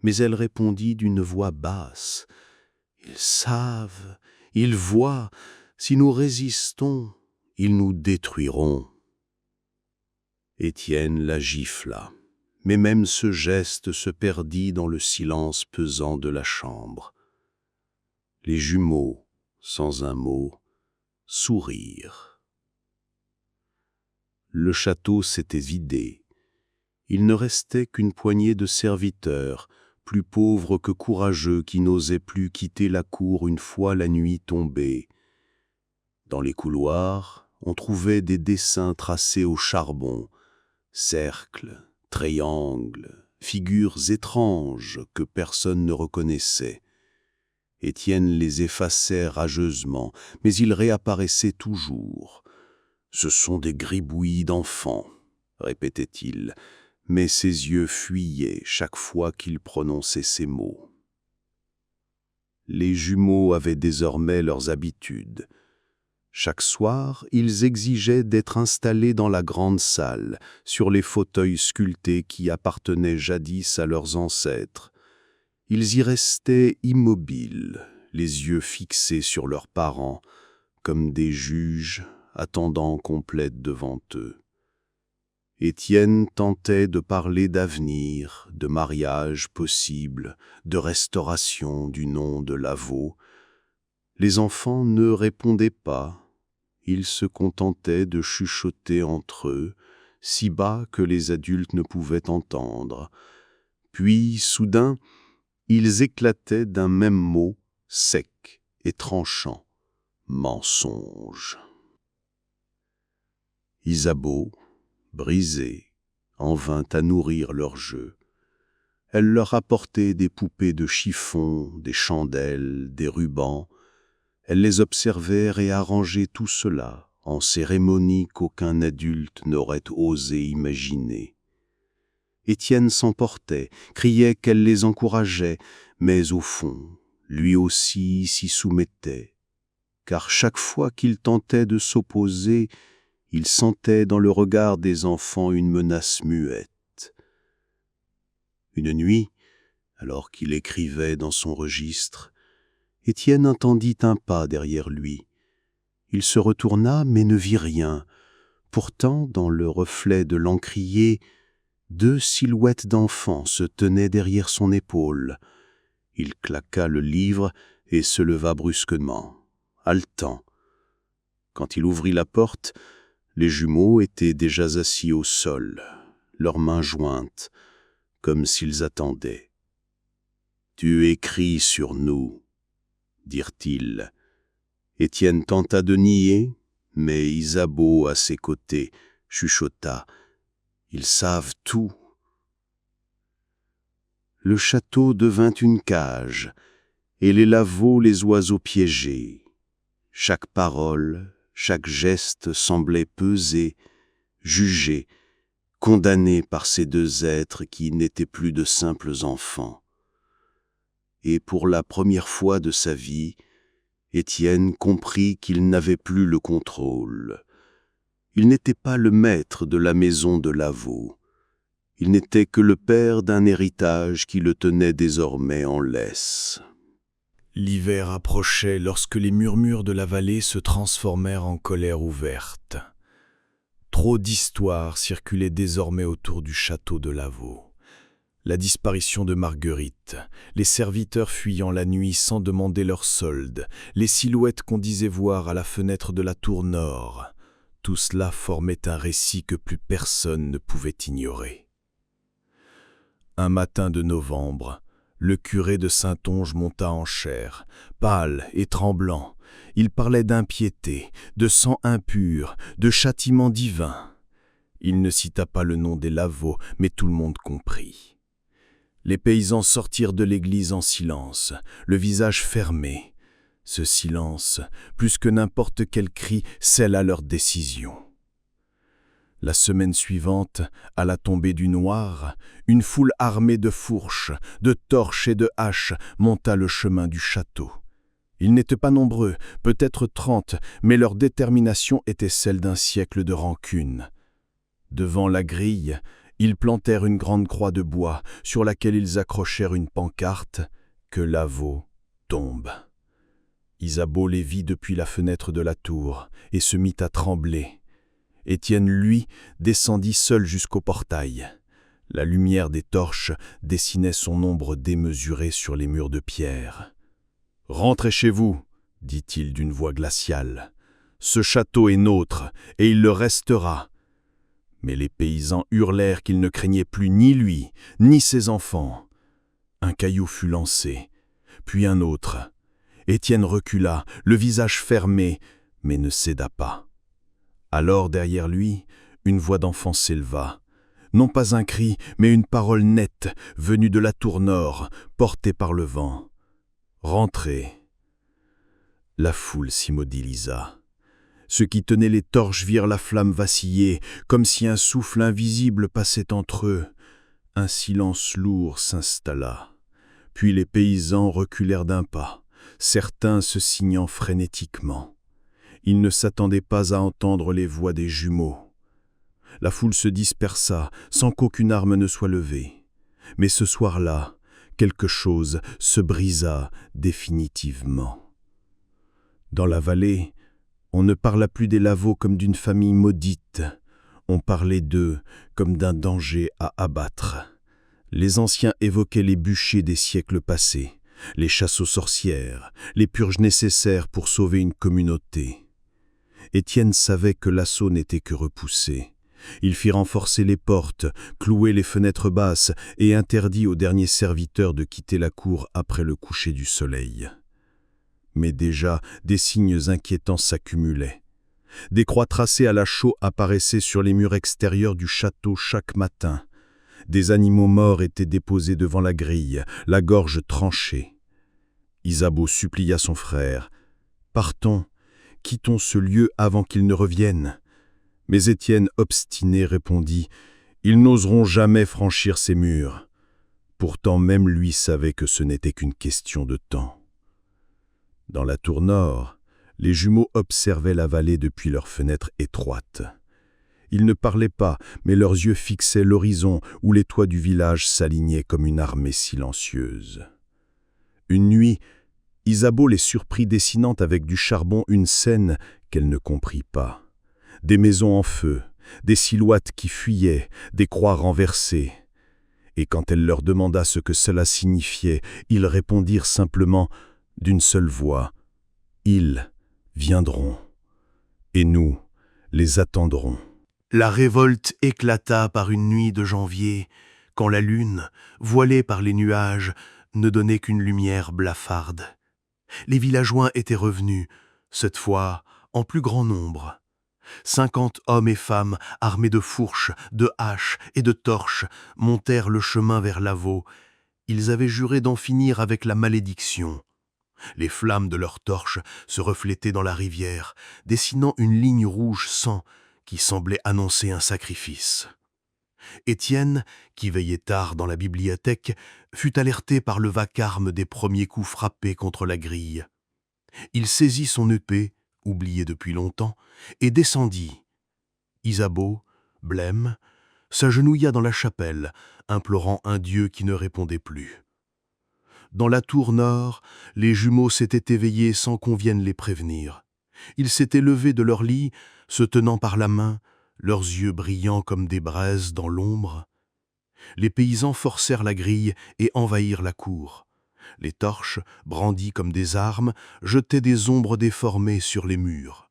Mais elle répondit d'une voix basse. « Ils savent, ils voient, si nous résistons, ils nous détruiront. » Étienne la gifla, mais même ce geste se perdit dans le silence pesant de la chambre. Les jumeaux, sans un mot, sourirent. Le château s'était vidé. Il ne restait qu'une poignée de serviteurs, plus pauvres que courageux, qui n'osaient plus quitter la cour une fois la nuit tombée. Dans les couloirs, on trouvait des dessins tracés au charbon, cercles, triangles, figures étranges que personne ne reconnaissait. Étienne les effaçait rageusement, mais ils réapparaissaient toujours. « Ce sont des gribouillis d'enfants », répétait-il, mais ses yeux fuyaient chaque fois qu'il prononçait ces mots. Les jumeaux avaient désormais leurs habitudes. Chaque soir, ils exigeaient d'être installés dans la grande salle, sur les fauteuils sculptés qui appartenaient jadis à leurs ancêtres. Ils y restaient immobiles, les yeux fixés sur leurs parents, comme des juges attendant qu'on plaide devant eux. Étienne tentait de parler d'avenir, de mariage possible, de restauration du nom de Lavaux. Les enfants ne répondaient pas, ils se contentaient de chuchoter entre eux, si bas que les adultes ne pouvaient entendre. Puis, soudain, ils éclataient d'un même mot, sec et tranchant, « mensonge ». Isabeau, brisée, en vint à nourrir leur jeu. Elle leur apportait des poupées de chiffon, des chandelles, des rubans. Elle les observait réarranger tout cela en cérémonie qu'aucun adulte n'aurait osé imaginer. Étienne s'emportait, criait qu'elle les encourageait, mais au fond, lui aussi s'y soumettait, car chaque fois qu'il tentait de s'opposer, il sentait dans le regard des enfants une menace muette. Une nuit, alors qu'il écrivait dans son registre, Étienne entendit un pas derrière lui. Il se retourna mais ne vit rien. Pourtant, dans le reflet de l'encrier, 2 silhouettes d'enfants se tenaient derrière son épaule. Il claqua le livre et se leva brusquement, haletant. Quand il ouvrit la porte, les jumeaux étaient déjà assis au sol, leurs mains jointes, comme s'ils attendaient. « Tu écris sur nous », dirent-ils. Étienne tenta de nier, mais Isabeau, à ses côtés, chuchota. « Ils savent tout. » Le château devint une cage, et les Lavaux les oiseaux piégés. Chaque parole, chaque geste semblait peser, juger, condamné par ces 2 êtres qui n'étaient plus de simples enfants. Et pour la première fois de sa vie, Étienne comprit qu'il n'avait plus le contrôle. Il n'était pas le maître de la maison de Lavaux. Il n'était que le père d'un héritage qui le tenait désormais en laisse. L'hiver approchait lorsque les murmures de la vallée se transformèrent en colère ouverte. Trop d'histoires circulaient désormais autour du château de Lavaux. La disparition de Marguerite, les serviteurs fuyant la nuit sans demander leur solde, les silhouettes qu'on disait voir à la fenêtre de la tour nord, tout cela formait un récit que plus personne ne pouvait ignorer. Un matin de novembre, le curé de Saintonge monta en chaire, pâle et tremblant. Il parlait d'impiété, de sang impur, de châtiment divin. Il ne cita pas le nom des Lavaux, mais tout le monde comprit. Les paysans sortirent de l'église en silence, le visage fermé. Ce silence, plus que n'importe quel cri, scella leur décision. La semaine suivante, à la tombée du noir, une foule armée de fourches, de torches et de haches monta le chemin du château. Ils n'étaient pas nombreux, peut-être 30, mais leur détermination était celle d'un siècle de rancune. Devant la grille, ils plantèrent une grande croix de bois sur laquelle ils accrochèrent une pancarte « Que Lavaux tombe ». Isabeau les vit depuis la fenêtre de la tour et se mit à trembler. Étienne, lui, descendit seul jusqu'au portail. La lumière des torches dessinait son ombre démesurée sur les murs de pierre. « Rentrez chez vous », dit-il d'une voix glaciale. « Ce château est nôtre, et il le restera. » Mais les paysans hurlèrent qu'ils ne craignaient plus ni lui, ni ses enfants. Un caillou fut lancé, puis un autre. Étienne recula, le visage fermé, mais ne céda pas. Alors, derrière lui, une voix d'enfant s'éleva. Non pas un cri, mais une parole nette, venue de la tour nord, portée par le vent. « Rentrez !» La foule s'immobilisa. Ceux qui tenaient les torches virent la flamme vaciller, comme si un souffle invisible passait entre eux. Un silence lourd s'installa. Puis les paysans reculèrent d'un pas, certains se signant frénétiquement. Ils ne s'attendaient pas à entendre les voix des jumeaux. La foule se dispersa sans qu'aucune arme ne soit levée. Mais ce soir-là, quelque chose se brisa définitivement. Dans la vallée, on ne parla plus des Lavaux comme d'une famille maudite. On parlait d'eux comme d'un danger à abattre. Les anciens évoquaient les bûchers des siècles passés, les chasses aux sorcières, les purges nécessaires pour sauver une communauté. Étienne savait que l'assaut n'était que repoussé. Il fit renforcer les portes, clouer les fenêtres basses et interdit aux derniers serviteurs de quitter la cour après le coucher du soleil. Mais déjà, des signes inquiétants s'accumulaient. Des croix tracées à la chaux apparaissaient sur les murs extérieurs du château chaque matin. Des animaux morts étaient déposés devant la grille, la gorge tranchée. Isabeau supplia son frère. Partons, quittons ce lieu avant qu'ils ne reviennent. » Mais Étienne, obstiné, répondit « Ils n'oseront jamais franchir ces murs. » Pourtant même lui savait que ce n'était qu'une question de temps. Dans la tour nord, les jumeaux observaient la vallée depuis leurs fenêtres étroites. Ils ne parlaient pas, mais leurs yeux fixaient l'horizon où les toits du village s'alignaient comme une armée silencieuse. Une nuit, Isabeau les surprit dessinant avec du charbon une scène qu'elle ne comprit pas. Des maisons en feu, des silhouettes qui fuyaient, des croix renversées. Et quand elle leur demanda ce que cela signifiait, ils répondirent simplement, d'une seule voix, « Ils viendront, et nous les attendrons. » La révolte éclata par une nuit de janvier, quand la lune, voilée par les nuages, ne donnait qu'une lumière blafarde. Les villageois étaient revenus, cette fois en plus grand nombre. 50 hommes et femmes, armés de fourches, de haches et de torches, montèrent le chemin vers Lavaux. Ils avaient juré d'en finir avec la malédiction. Les flammes de leurs torches se reflétaient dans la rivière, dessinant une ligne rouge sang qui semblait annoncer un sacrifice. Étienne, qui veillait tard dans la bibliothèque, fut alerté par le vacarme des premiers coups frappés contre la grille. Il saisit son épée, oubliée depuis longtemps, et descendit. Isabeau, blême, s'agenouilla dans la chapelle, implorant un Dieu qui ne répondait plus. Dans la tour nord, les jumeaux s'étaient éveillés sans qu'on vienne les prévenir. Ils s'étaient levés de leur lit, se tenant par la main, leurs yeux brillants comme des braises dans l'ombre. Les paysans forcèrent la grille et envahirent la cour. Les torches, brandies comme des armes, jetaient des ombres déformées sur les murs.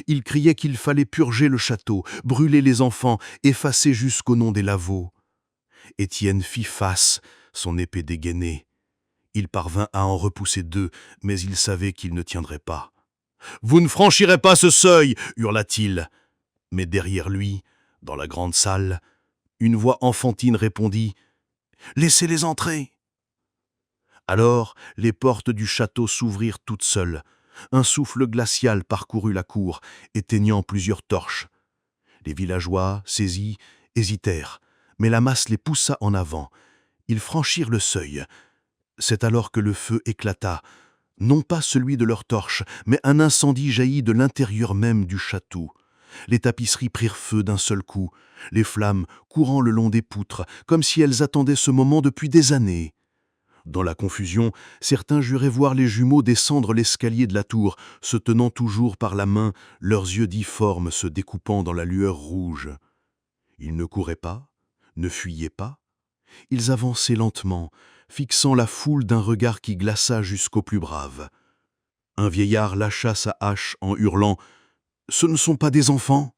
Ils criaient qu'il fallait purger le château, brûler les enfants, effacer jusqu'au nom des Lavaux. Étienne fit face, son épée dégainée. Il parvint à en repousser 2, mais il savait qu'il ne tiendrait pas. « Vous ne franchirez pas ce seuil !» hurla-t-il. Mais derrière lui, dans la grande salle, une voix enfantine répondit « Laissez-les entrer !» Alors, les portes du château s'ouvrirent toutes seules. Un souffle glacial parcourut la cour, éteignant plusieurs torches. Les villageois, saisis, hésitèrent, mais la masse les poussa en avant. Ils franchirent le seuil. C'est alors que le feu éclata, non pas celui de leurs torches, mais un incendie jaillit de l'intérieur même du château. Les tapisseries prirent feu d'un seul coup, les flammes courant le long des poutres, comme si elles attendaient ce moment depuis des années. Dans la confusion, certains juraient voir les jumeaux descendre l'escalier de la tour, se tenant toujours par la main, leurs yeux difformes se découpant dans la lueur rouge. Ils ne couraient pas, ne fuyaient pas. Ils avançaient lentement, fixant la foule d'un regard qui glaça jusqu'aux plus braves. Un vieillard lâcha sa hache en hurlant « Ce ne sont pas des enfants !»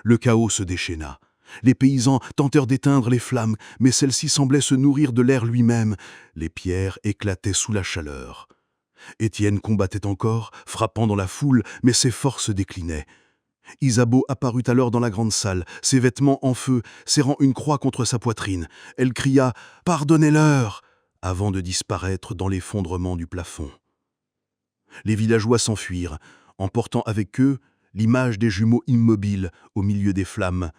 Le chaos se déchaîna. Les paysans tentèrent d'éteindre les flammes, mais celles-ci semblaient se nourrir de l'air lui-même. Les pierres éclataient sous la chaleur. Étienne combattait encore, frappant dans la foule, mais ses forces déclinaient. Isabeau apparut alors dans la grande salle, ses vêtements en feu, serrant une croix contre sa poitrine. Elle cria « Pardonnez-leur !» avant de disparaître dans l'effondrement du plafond. Les villageois s'enfuirent, emportant avec eux l'image des jumeaux immobiles au milieu des flammes.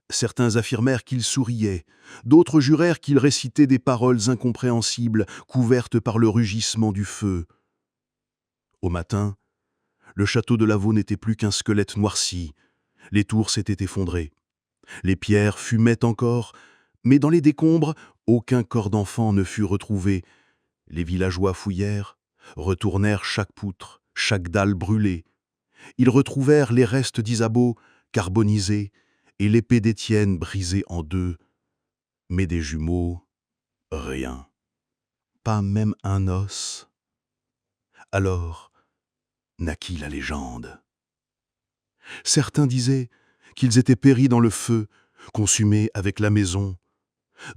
Certains affirmèrent qu'ils souriaient, d'autres jurèrent qu'ils récitaient des paroles incompréhensibles, couvertes par le rugissement du feu. Au matin, le château de Lavaux n'était plus qu'un squelette noirci. Les tours s'étaient effondrées. Les pierres fumaient encore, mais dans les décombres, aucun corps d'enfant ne fut retrouvé. Les villageois fouillèrent, retournèrent chaque poutre, chaque dalle brûlée. Ils retrouvèrent les restes d'Isabeau, carbonisés, et l'épée d'Étienne brisée en 2. Mais des jumeaux, rien. Pas même un os. Alors naquit la légende. Certains disaient qu'ils étaient péris dans le feu, consumés avec la maison.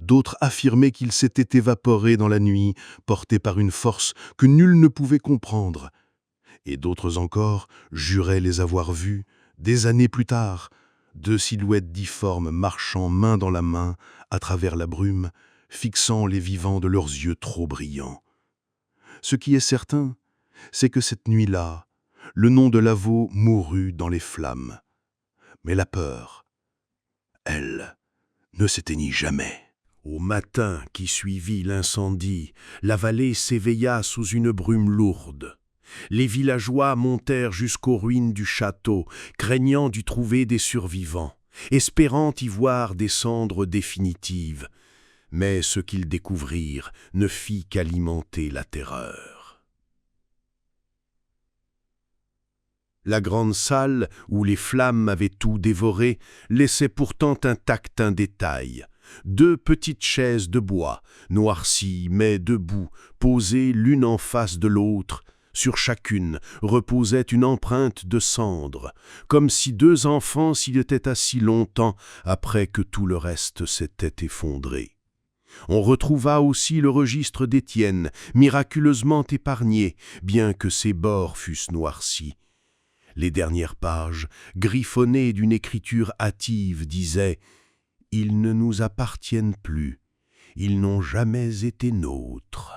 D'autres affirmaient qu'ils s'étaient évaporés dans la nuit, portés par une force que nul ne pouvait comprendre. Et d'autres encore juraient les avoir vus, des années plus tard, 2 silhouettes difformes marchant main dans la main à travers la brume, fixant les vivants de leurs yeux trop brillants. Ce qui est certain, c'est que cette nuit-là, Le nom de Lavaux mourut dans les flammes. Mais la peur, elle, ne s'éteignit jamais. Au matin qui suivit l'incendie, la vallée s'éveilla sous une brume lourde. Les villageois montèrent jusqu'aux ruines du château, craignant d'y trouver des survivants, espérant y voir des cendres définitives. Mais ce qu'ils découvrirent ne fit qu'alimenter la terreur. La grande salle, où les flammes avaient tout dévoré, laissait pourtant intact un détail. 2 petites chaises de bois, noircies mais debout, posées l'une en face de l'autre. Sur chacune reposait une empreinte de cendre, comme si 2 enfants s'y étaient assis longtemps après que tout le reste s'était effondré. On retrouva aussi le registre d'Étienne, miraculeusement épargné, bien que ses bords fussent noircis. Les dernières pages, griffonnées d'une écriture hâtive, disaient « Ils ne nous appartiennent plus, ils n'ont jamais été nôtres ».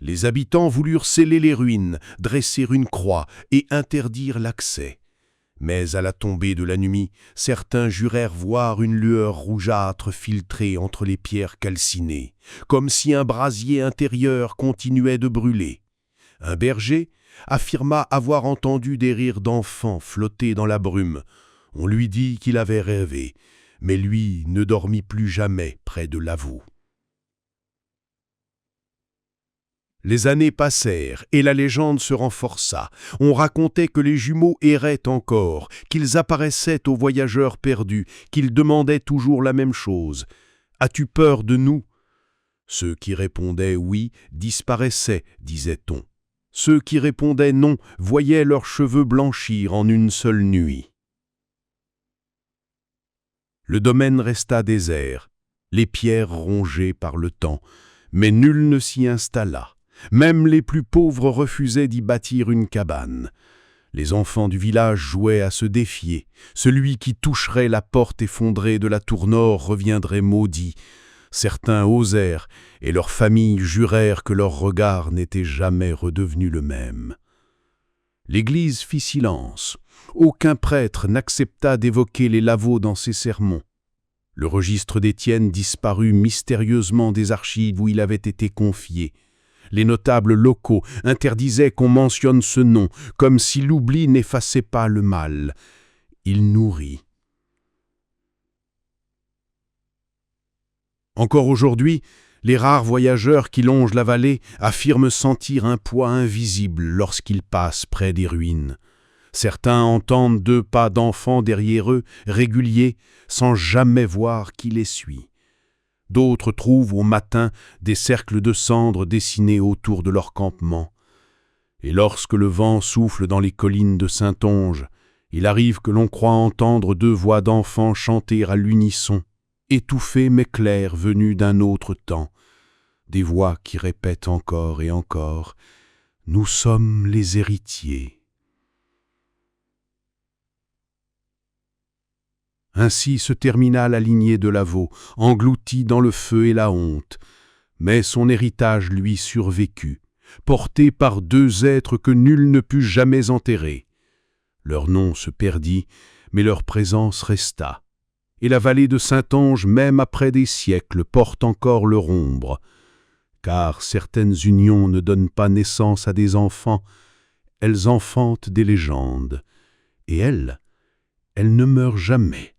Les habitants voulurent sceller les ruines, dresser une croix et interdire l'accès. Mais à la tombée de la nuit, certains jurèrent voir une lueur rougeâtre filtrer entre les pierres calcinées, comme si un brasier intérieur continuait de brûler. Un berger affirma avoir entendu des rires d'enfants flotter dans la brume. On lui dit qu'il avait rêvé, mais lui ne dormit plus jamais près de Lavaux. Les années passèrent et la légende se renforça. On racontait que les jumeaux erraient encore, qu'ils apparaissaient aux voyageurs perdus, qu'ils demandaient toujours la même chose. « As-tu peur de nous ?» Ceux qui répondaient « oui » disparaissaient, disait-on. Ceux qui répondaient « non » voyaient leurs cheveux blanchir en une seule nuit. Le domaine resta désert, les pierres rongées par le temps, mais nul ne s'y installa. Même les plus pauvres refusaient d'y bâtir une cabane. Les enfants du village jouaient à se défier. Celui qui toucherait la porte effondrée de la tour nord reviendrait maudit. Certains osèrent, et leurs familles jurèrent que leur regard n'était jamais redevenu le même. L'Église fit silence. Aucun prêtre n'accepta d'évoquer les Lavaux dans ses sermons. Le registre d'Étienne disparut mystérieusement des archives où il avait été confié. Les notables locaux interdisaient qu'on mentionne ce nom, comme si l'oubli n'effaçait pas le mal. Il nourrit. Encore aujourd'hui, les rares voyageurs qui longent la vallée affirment sentir un poids invisible lorsqu'ils passent près des ruines. Certains entendent 2 pas d'enfants derrière eux, réguliers, sans jamais voir qui les suit. D'autres trouvent au matin des cercles de cendres dessinés autour de leur campement. Et lorsque le vent souffle dans les collines de Saintonge, il arrive que l'on croit entendre 2 voix d'enfants chanter à l'unisson, étouffées mais claires venues d'un autre temps, des voix qui répètent encore et encore « Nous sommes les héritiers ». Ainsi se termina la lignée de Lavaux, engloutie dans le feu et la honte. Mais son héritage lui survécut, porté par 2 êtres que nul ne put jamais enterrer. Leur nom se perdit, mais leur présence resta. Et la vallée de Saintonge, même après des siècles, porte encore leur ombre. Car certaines unions ne donnent pas naissance à des enfants, elles enfantent des légendes. Et elles ne meurent jamais.